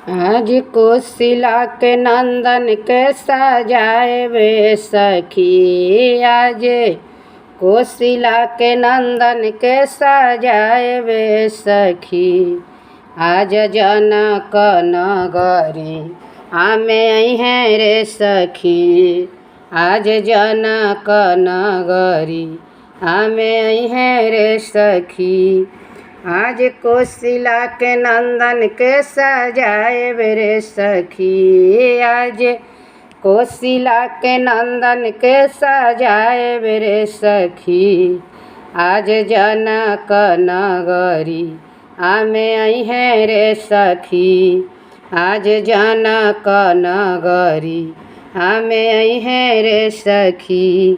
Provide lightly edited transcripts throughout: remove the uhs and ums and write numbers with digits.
आज कोशिला के नंदन के सजाए वे सखी। आज कोशिला के नंदन के सजाए वे सखी। आज जनक नगरी आमे हैं रे सखी। आज जनक नगरी आमे हैं रे सखी। आज कोशिला के नंदन के सजाए रे सखी। आज कोशिला के नंदन के सजाए रे सखी। आज जनक नगरी आमे हैं रे सखी। आज जनक नगरी आमे हैं रे सखी।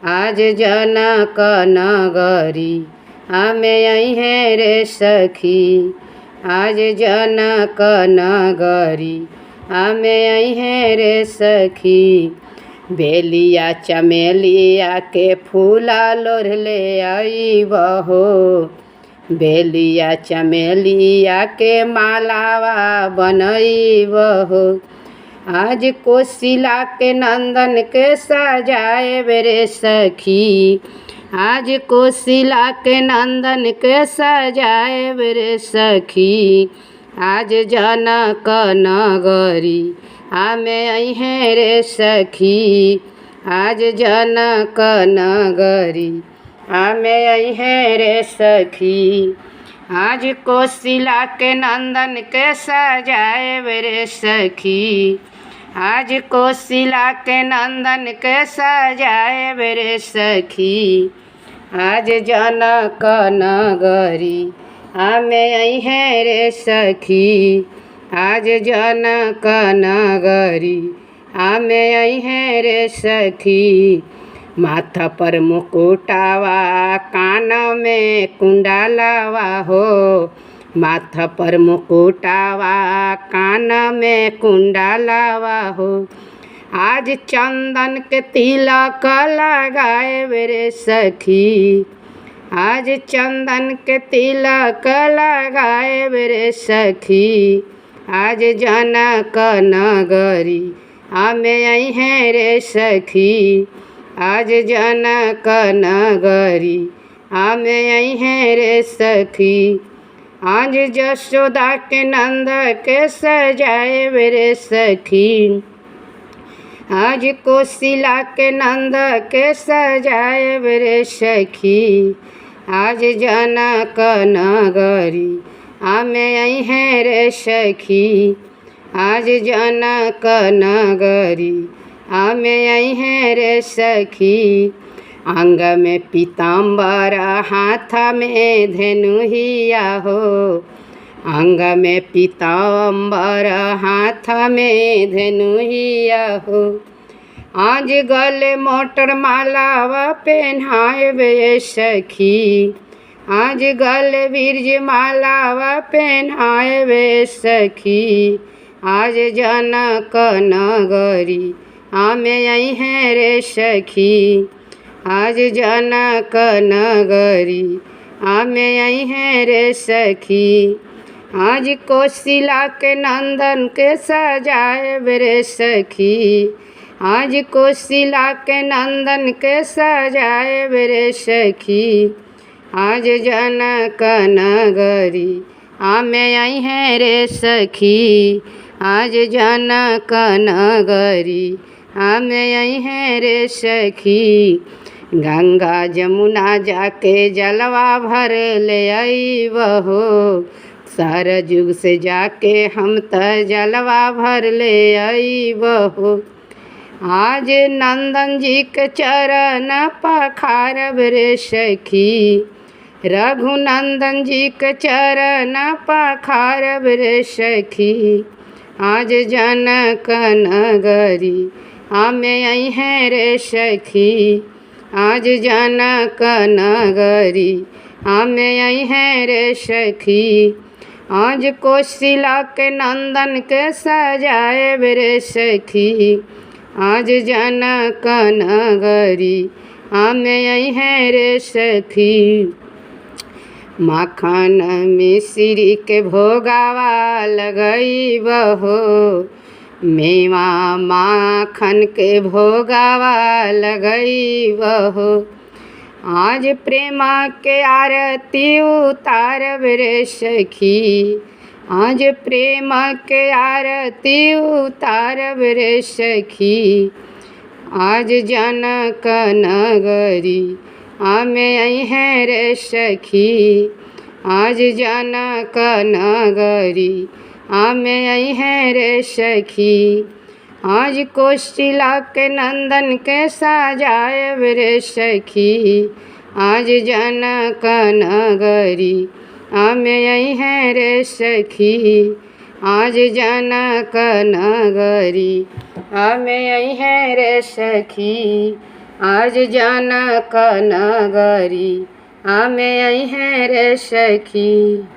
आज जनक नगरी आमे हैं रे सखी। आज जनक नगरी आमे हैं रे सखी। बेलिया चमेलिया के फूला लोढ़ ले आई बहो। बेलिया चमेलिया के मालावा बनई बहो। आज कोशिला के नंदन के सजाए रे सखी। आज कोशिला के नंदन के सजाए रे सखी। आज जनक नगरी आमे हैं रे सखी। आज जनक नगरी आमे हैं रे सखी। आज कोशिला के नंदन के सजाए रे सखी। आज कोशिला के नंदन के सजाए रे सखी। आज जनक नगरी आमे हैं रे सखी। आज जनक नगरी आमे हैं रे सखी। माथा पर मुकुटावा कान में कुंडलवा हो। माथा पर मुकुटावा कान में कुंडलवा हो। आज चंदन के तिलक लगाए रे सखी। आज चंदन के तिलक लगाए रे सखी। आज जनक नगरी आमे हैं रे सखी। आज जनक नगरी आमे हैं रे सखी। आज जशोदा के नंद के सजाए रे सखी। आज कोशिला के नंद के सजाए रे सखी। आज जनक नगरी आमे हैं रे सखी। आज जनक नगरी आमे हैं रे सखी। अंग में पीताम्बर हाथ में धेनुहिया हो। अंग में पीताम्बर हाथ में धेनुहिया हो। आज गले मोटर मालावा पहनाए वे सखी। आज गले बीर्ज मालावा पहनाए वे सखी। आज जनक नगरी आमे हैं रे सखी। आज जनक नगरी आमे हैं रे सखी। आज कोशिला के नंदन के सजाए रे सखी। आज कोशिला के नंदन के सजाए रे सखी। आज जनक नगरी आमे हैं रे सखी। आज जनक नगरी आमे हैं रे सखी। गंगा जमुना जाके जलवा भर ले आई बहो। सारा जुग से जाके हम त जलवा भर ले आई बहो। आज नंदन जी के चरण पखारब रे सखी। रघुनंदन जी के चरण पखारब रे सखी। आज जनक नगरी आमे हैं रे सखी। आज जनक नगरी आमे हैं रे सखी। आज कोशिला के नंदन के सजाए रे सखी। आज जनक नगरी आमे हैं रे सखी। माखन मिश्री के भोगावा लगईब हो, मेवा माखन के भोगावा लगईब हो। आज प्रेम के आरती उतारब रे सखी, आज प्रेम के आरती उतारब रे सखी। आज जनक नगरी आमे अइहें रे सखी, आज जनक नगरी आमे अइहें रे सखी। आज कौशल्या के नंदन के सजायब रे सखी, आज जनक नगरी आमे अइहें रे सखी, आज जनक नगरी आमे अइहें रे सखी, आज जनक नगरी आमे अइहें रे सखी।